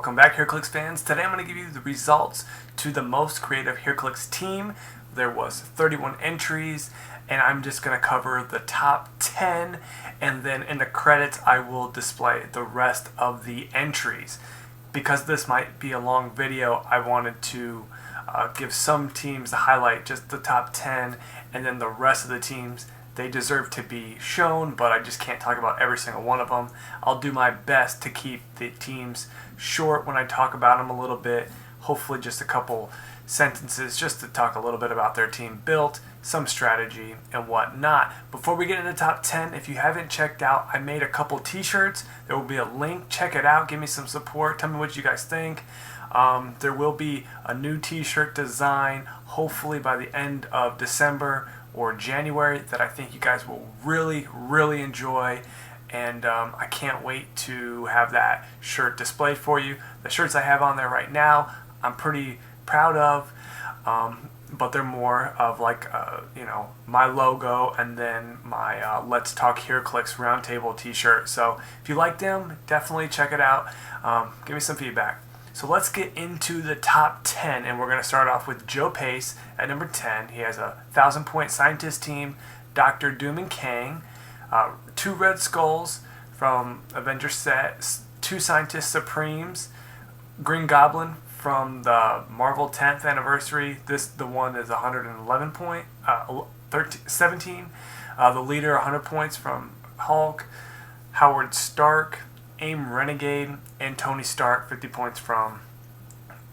Welcome back, Heroclix fans. Today I'm going to give you the results to the most creative Heroclix team. There was 31 entries, and I'm just going to cover the top 10, and then in the credits I will display the rest of the entries. Because this might be a long video, I wanted to give some teams the highlight, just the top 10, and then the rest of the teams, they deserve to be shown, but I just can't talk about every single one of them. I'll do my best to keep the teams short when I talk about them a little bit. Hopefully just a couple sentences just to talk a little bit about their team built, some strategy, and whatnot. Before we get into the top 10, if you haven't checked out, I made a couple t-shirts. There will be a link. Check it out. Give me some support. Tell me what you guys think. There will be a new t-shirt design, hopefully by the end of December or January, that I think you guys will really enjoy, and I can't wait to have that shirt displayed for you. The shirts I have on there right now I'm pretty proud of, but they're more of like my logo and then my Let's Talk Heroclix Roundtable t-shirt. So if you like them, definitely check it out. Give me some feedback. So let's get into the top 10, and we're going to start off with Joe Pace at number 10. He has a 1,000-point scientist team, Dr. Doom and Kang, 2 Red Skulls from Avengers set, 2 Scientist Supremes, Green Goblin from the Marvel 10th anniversary. The one is 111 point, 17. The leader 100 points from Hulk, Howard Stark, AIM Renegade, and Tony Stark 50 points from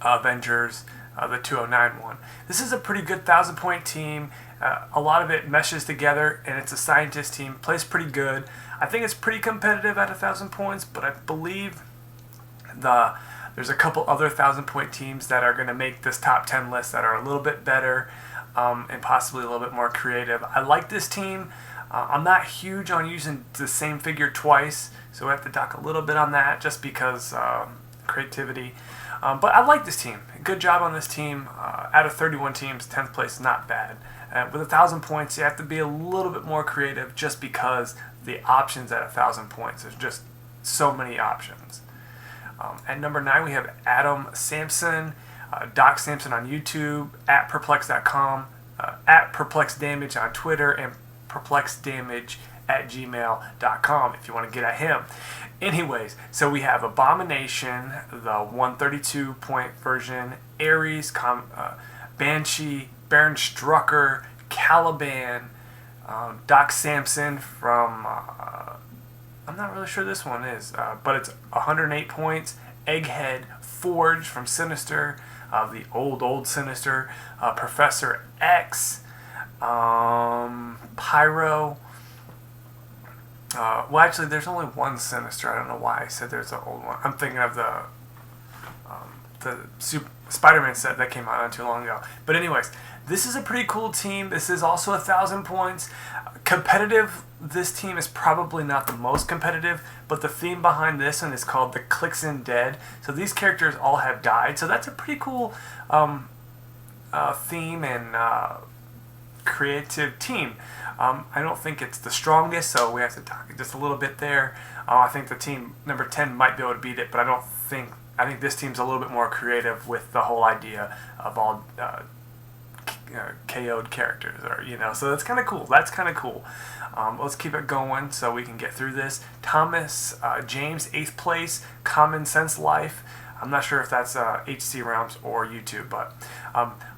Avengers, the 209 one. This is a pretty good 1,000-point team. A lot of it meshes together, and it's a scientist team. Plays pretty good. I think it's pretty competitive at 1,000 points, but I believe there's a couple other 1,000-point teams that are going to make this top 10 list that are a little bit better and possibly a little bit more creative. I like this team. I'm not huge on using the same figure twice, so we have to talk a little bit on that just because creativity. But I like this team. Good job on this team. Out of 31 teams, 10th place is not bad. With 1,000 points, you have to be a little bit more creative just because the options at 1,000 points. There's just so many options. At number 9, we have Adam Sampson, Doc Sampson on YouTube, at perplex.com, at perplexdamage on Twitter, and perplexdamage@gmail.com if you want to get at him. Anyways, so we have Abomination, the 132-point version, Ares, Banshee, Baron Strucker, Caliban, Doc Sampson from, I'm not really sure this one is, but it's 108 points, Egghead, Forge from Sinister, the old Sinister, Professor X, Pyro. Well, actually, there's only one Sinister. I don't know why I said there's an old one. I'm thinking of the Spider-Man set that came out not too long ago. But anyways, this is a pretty cool team. This is also 1,000 points. Competitive, this team is probably not the most competitive, but the theme behind this one is called the Clicks and Dead. So these characters all have died. So that's a pretty cool theme and creative team. I don't think it's the strongest, so we have to talk just a little bit there. I think the team number 10 might be able to beat it, but I think this team's a little bit more creative with the whole idea of all KO'd characters, or so that's kind of cool. Let's keep it going so we can get through this. Thomas James, 8th place, Common Sense Life. I'm not sure if that's HC Realms or YouTube, but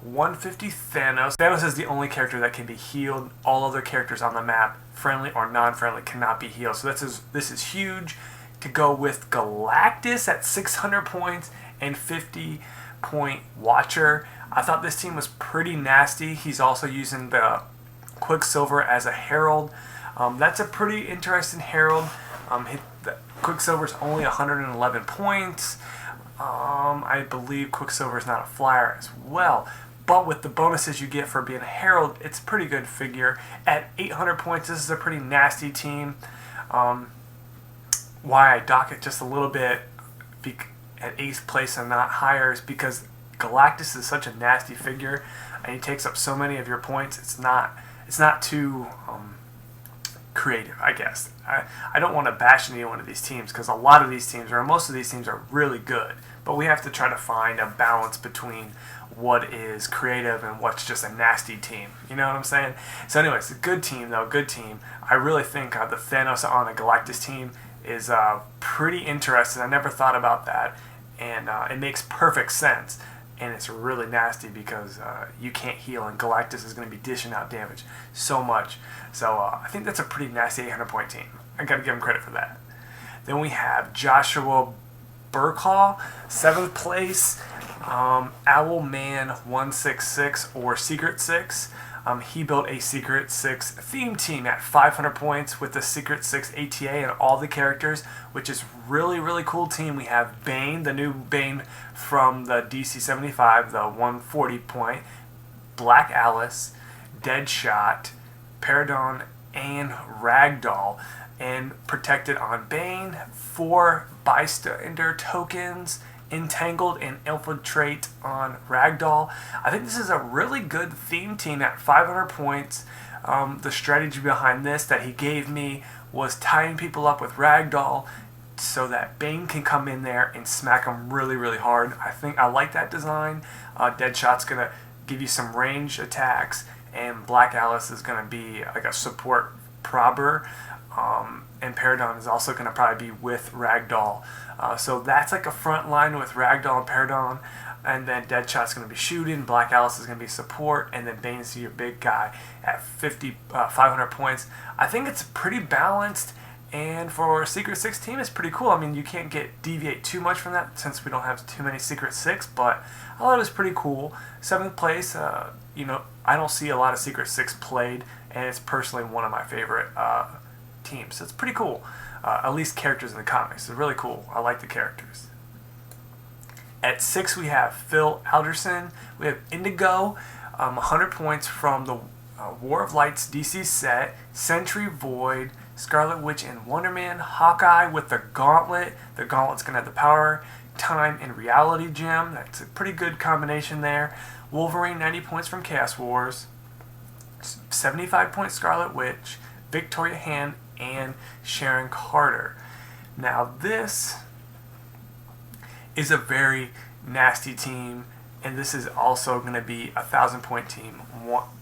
150 Thanos. Thanos is the only character that can be healed. All other characters on the map, friendly or non-friendly, cannot be healed. So this is huge. To go with Galactus at 600 points and 50-point Watcher. I thought this team was pretty nasty. He's also using the Quicksilver as a Herald. That's a pretty interesting Herald. Quicksilver's only 111 points. I believe Quicksilver is not a flyer as well, but with the bonuses you get for being a Herald, it's a pretty good figure. At 800 points, this is a pretty nasty team. Why I dock it just a little bit at 8th place and not higher is because Galactus is such a nasty figure, and he takes up so many of your points. It's not too creative, I guess. I don't want to bash any one of these teams because a lot of these teams, or most of these teams, are really good. But we have to try to find a balance between what is creative and what's just a nasty team. You know what I'm saying? So anyways, a good team, though, good team. I really think the Thanos on a Galactus team is pretty interesting. I never thought about that, and it makes perfect sense. And it's really nasty because you can't heal, and Galactus is going to be dishing out damage so much. So I think that's a pretty nasty 800-point team. I got to give him credit for that. Then we have Joshua Burke, 7th place, Owlman 166 or Secret 6. He built a Secret 6 theme team at 500 points with the Secret 6 ATA and all the characters, which is really, really cool team. We have Bane, the new Bane from the DC 75, the 140 point, Black Alice, Deadshot, Paradon, and Ragdoll. And protected on Bane, 4 bystander tokens, Entangled and Infiltrate on Ragdoll. I think this is a really good theme team at 500 points. The strategy behind this that he gave me was tying people up with Ragdoll so that Bane can come in there and smack them really, really hard. I think I like that design. Deadshot's going to give you some range attacks, and Black Alice is going to be like a support probber. And Paradon is also going to probably be with Ragdoll. So that's like a front line with Ragdoll and Paradon. And then Deadshot's going to be shooting, Black Alice is going to be support, and then Bane's your big guy at 500 points. I think it's pretty balanced, and for a Secret 6 team, it's pretty cool. I mean, you can't deviate too much from that since we don't have too many Secret 6, but I thought it was pretty cool. 7th place, you know, I don't see a lot of Secret 6 played, and it's personally one of my favorite teams. So it's pretty cool. At least characters in the comics. It's really cool. I like the characters. At 6 we have Phil Alderson. We have Indigo, 100 points from the War of Lights DC set, Sentry Void, Scarlet Witch and Wonder Man, Hawkeye with the Gauntlet. The Gauntlet's going to have the power, time, and reality gem. That's a pretty good combination there. Wolverine, 90 points from Chaos Wars, 75 points Scarlet Witch, Victoria Hand, and Sharon Carter. Now this is a very nasty team, and this is also going to be a 1,000-point team,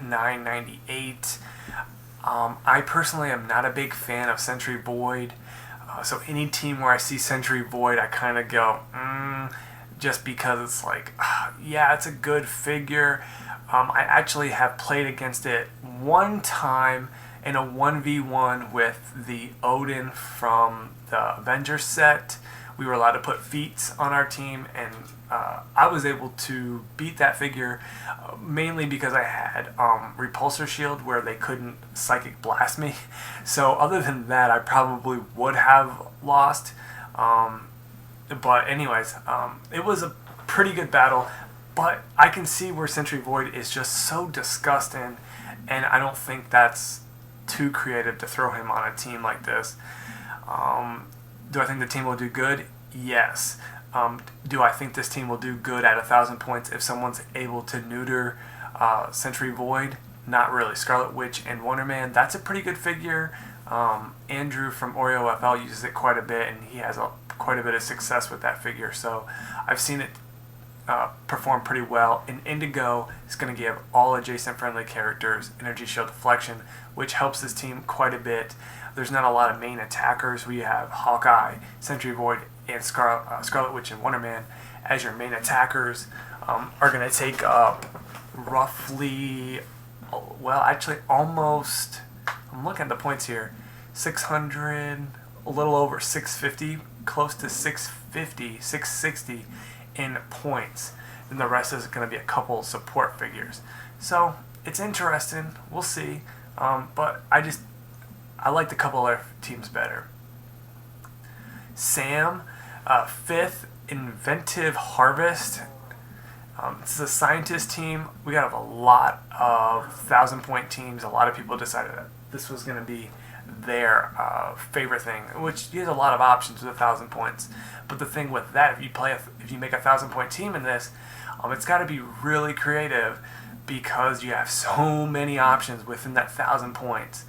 998. I personally am not a big fan of Sentry Void, so any team where I see Sentry Void, I kind of go, just because it's like, yeah, it's a good figure. I actually have played against it one time in a 1v1 with the Odin from the Avengers set. We were allowed to put feats on our team, and I was able to beat that figure mainly because I had Repulsor Shield where they couldn't Psychic Blast me. So other than that, I probably would have lost. But anyways, it was a pretty good battle, but I can see where Sentry Void is just so disgusting, and I don't think that's too creative to throw him on a team like this. Do I think the team will do good? Yes. Do I think this team will do good at 1,000 points if someone's able to neuter Sentry Void? Not really. Scarlet Witch and Wonder Man, that's a pretty good figure. Andrew from Oreo FL uses it quite a bit, and he has quite a bit of success with that figure. So I've seen it perform pretty well. And Indigo is going to give all adjacent friendly characters Energy Shield Deflection, which helps this team quite a bit. There's not a lot of main attackers. We have Hawkeye, Sentry Void, and Scarlet Witch and Wonder Man as your main attackers. Are going to take up roughly, well, actually almost, I'm looking at the points here, 600, a little over 650, close to 650, 660 in points. And the rest is going to be a couple support figures. So it's interesting. We'll see. But I like the couple other teams better. Sam, 5th, Inventive Harvest. It's a scientist team. We got a lot of 1,000-point teams. A lot of people decided that this was going to be their favorite thing, which he has a lot of options with 1,000 points. But the thing with that, if you make a 1,000-point team in this, it's got to be really creative because you have so many options within that 1,000 points.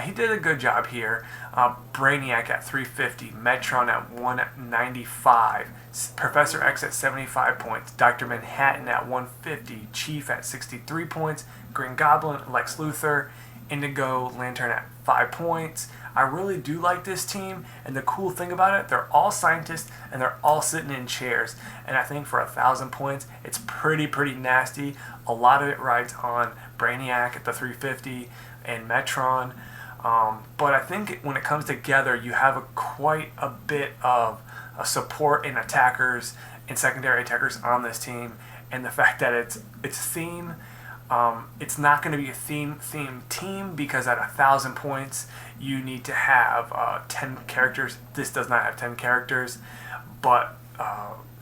He did a good job here. Brainiac at 350, Metron at 195, Professor X at 75 points, Dr. Manhattan at 150, Chief at 63 points, Green Goblin, Lex Luthor, Indigo Lantern at 5 points. I really do like this team, and the cool thing about it, they're all scientists and they're all sitting in chairs. And I think for 1,000 points, it's pretty nasty. A lot of it rides on Brainiac at the 350 and Metron. But I think when it comes together, you have quite a bit of support in attackers and secondary attackers on this team, and the fact that it's theme. It's not going to be a theme team because at 1,000 points you need to have 10 characters. This does not have 10 characters, but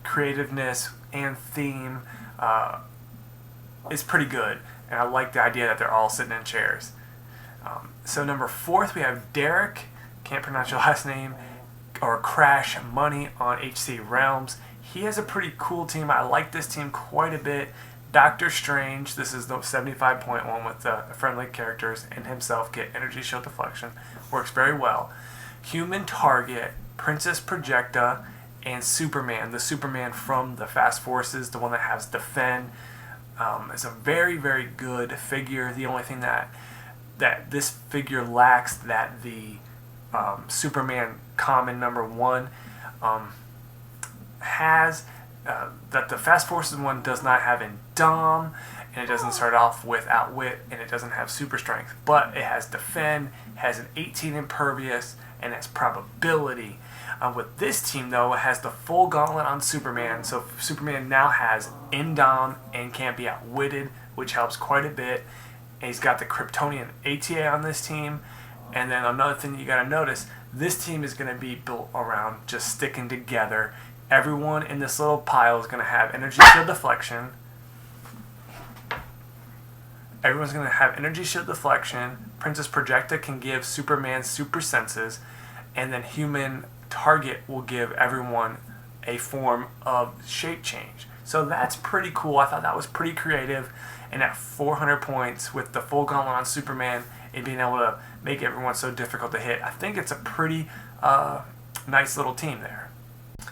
creativeness and theme is pretty good, and I like the idea that they're all sitting in chairs. So number 4th we have Derek, can't pronounce your last name, or Crash Money on HC Realms. He has a pretty cool team. I like this team quite a bit. Doctor Strange, this is the 75.1 with the friendly characters, and himself get energy shield deflection. Works very well. Human Target, Princess Projecta, and Superman. The Superman from the Fast Forces, the one that has Defend. It's a very good figure. The only thing that this figure lacks that the Superman common number 1 has, that the Fast Forces one does not have in Dom, and it doesn't start off with Outwit, and it doesn't have Super Strength, but it has Defend, has an 18 Impervious, and has Probability. With this team, though, it has the full gauntlet on Superman, so Superman now has Indom and can't be outwitted, which helps quite a bit. And he's got the Kryptonian ATA on this team. And then another thing you got to notice, this team is going to be built around just sticking together. Everyone in this little pile is going to have energy shield deflection. Everyone's going to have energy shield deflection. Princess Projecta can give Superman super senses. And then Human Target will give everyone a form of shape change. So that's pretty cool. I thought that was pretty creative. And at 400 points with the full gauntlet on Superman and being able to make everyone so difficult to hit, I think it's a pretty nice little team there.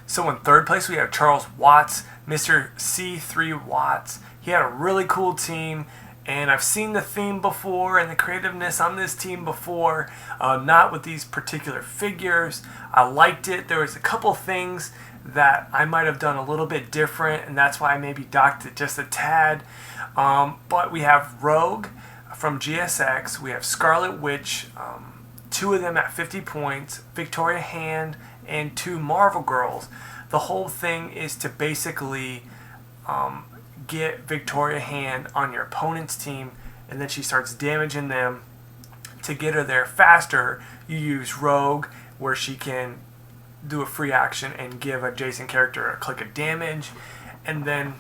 So in 3rd place we have Charles Watts, Mr. C3 Watts. He had a really cool team, and I've seen the theme before and the creativeness on this team before, not with these particular figures. I liked it. There was a couple things that I might have done a little bit different, and that's why I maybe docked it just a tad. But we have Rogue from GSX, we have Scarlet Witch, 2 of them at 50 points, Victoria Hand, and 2 Marvel Girls. The whole thing is to basically get Victoria Hand on your opponent's team, and then she starts damaging them. To get her there faster, you use Rogue, where she can do a free action and give a adjacent character a click of damage, and then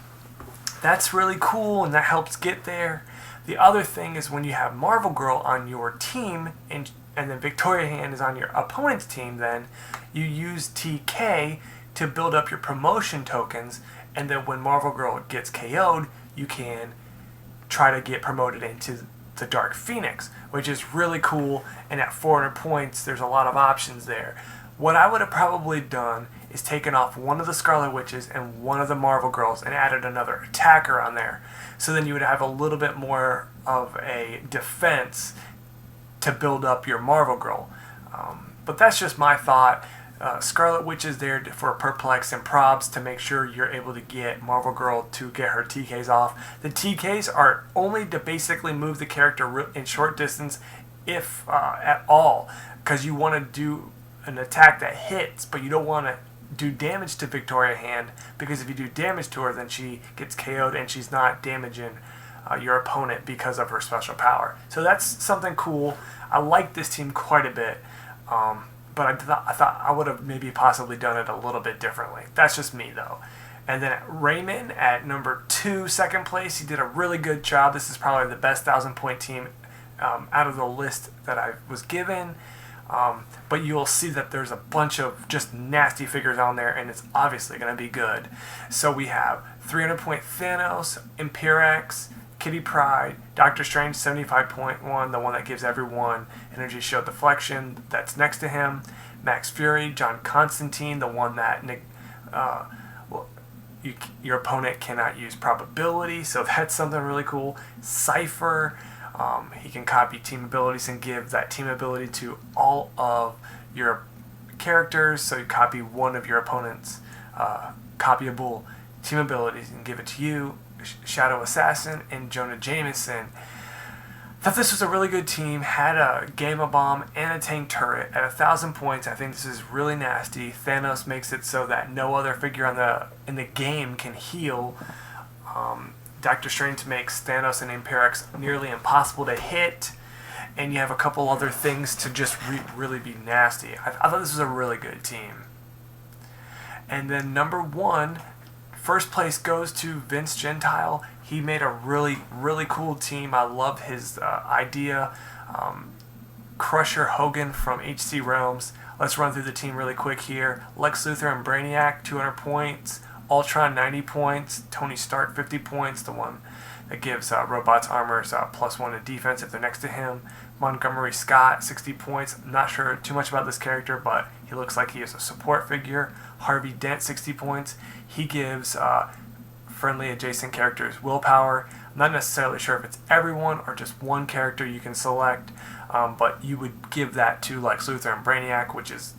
that's really cool, and that helps get there. The other thing is when you have Marvel Girl on your team and then Victoria Hand is on your opponent's team, then you use TK to build up your promotion tokens, and then when Marvel Girl gets KO'd, you can try to get promoted into the Dark Phoenix, which is really cool, and at 400 points, there's a lot of options there. What I would have probably done is taken off one of the Scarlet Witches and one of the Marvel Girls and added another attacker on there. So then you would have a little bit more of a defense to build up your Marvel Girl. But that's just my thought. Scarlet Witch is there for Perplex and Probs to make sure you're able to get Marvel Girl to get her TKs off. The TKs are only to basically move the character in short distance, if at all, because you want to do an attack that hits, but you don't want to do damage to Victoria Hand, because if you do damage to her, then she gets KO'd and she's not damaging your opponent because of her special power. So that's something cool. I like this team quite a bit, but I thought I would have maybe possibly done it a little bit differently. That's just me, though. And then Raymond at number 2, second place, he did a really good job. This is probably the best 1,000-point team out of the list that I was given. But you'll see that there's a bunch of just nasty figures on there, and it's obviously going to be good. So we have 300-point Thanos, Imperex, Kitty Pryde, Doctor Strange 75.1, the one that gives everyone energy shield deflection that's next to him, Max Fury, John Constantine, the one that your opponent cannot use probability, so that's something really cool. Cypher, he can copy team abilities and give that team ability to all of your characters, so you copy one of your opponent's copyable team abilities and give it to you. Shadow Assassin and Jonah Jameson. Thought this was a really good team, had a Gamma Bomb and a tank turret at 1,000 points. I think this is really nasty. Thanos makes it so that no other figure in the game can heal. Doctor Strange makes Thanos and Imperix nearly impossible to hit. And you have a couple other things to just really be nasty. I thought this was a really good team. And then number 1, first place goes to Vince Gentile. He made a really, really cool team. I love his idea. Crusher Hogan from HC Realms. Let's run through the team really quick here. Lex Luthor and Brainiac, 200 points. Ultron, 90 points. Tony Stark, 50 points. The one that gives robots armors +1 in defense if they're next to him. Montgomery Scott, 60 points. I'm not sure too much about this character, but he looks like he is a support figure. Harvey Dent, 60 points. He gives friendly adjacent characters willpower. I'm not necessarily sure if it's everyone or just one character you can select, but you would give that to Lex Luthor and Brainiac, which is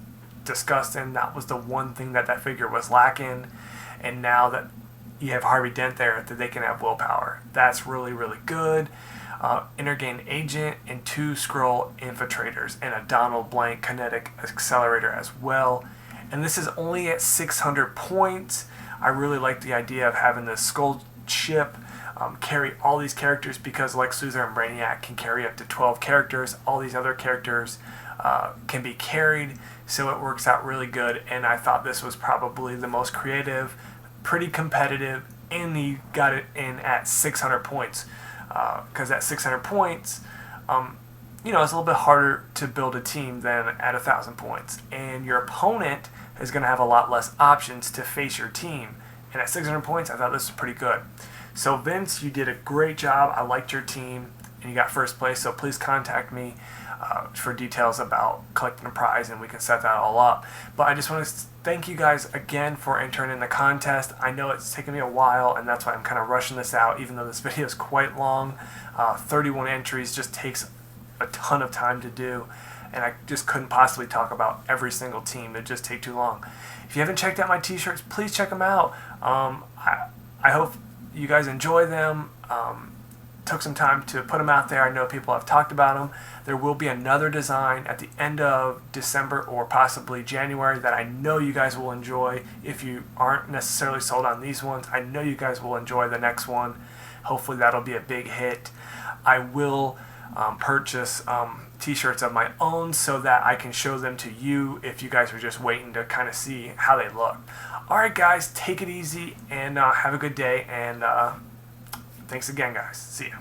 disgusting. That was the one thing that figure was lacking, and now that you have Harvey Dent there, that they can have willpower. That's really, really good. Intergain Agent and 2 Skrull Infiltrators and a Donald Blank Kinetic Accelerator as well. And this is only at 600 points. I really like the idea of having the Skull ship carry all these characters, because Lex Luthor and Brainiac can carry up to 12 characters. All these other characters can be carried, so it works out really good. And I thought this was probably the most creative, pretty competitive, and he got it in at 600 points. Because at 600 points, it's a little bit harder to build a team than at 1,000 points. And your opponent is going to have a lot less options to face your team. And at 600 points, I thought this was pretty good. So Vince, you did a great job. I liked your team, and you got first place. So please contact me for details about collecting a prize, and we can set that all up. But I just want to thank you guys again for entering in the contest. I know it's taken me a while, and that's why I'm kind of rushing this out, even though this video is quite long. 31 entries just takes a ton of time to do, and I just couldn't possibly talk about every single team. It'd just take too long. If you haven't checked out my t-shirts, please check them out. I hope you guys enjoy them. Took some time to put them out there. I know people have talked about them. There will be another design at the end of December or possibly January that I know you guys will enjoy. If you aren't necessarily sold on these ones, I know you guys will enjoy the next one. Hopefully that'll be a big hit. I will purchase t-shirts of my own so that I can show them to you if you guys are just waiting to kind of see how they look. Alright guys, take it easy and have a good day, and thanks again guys. See ya.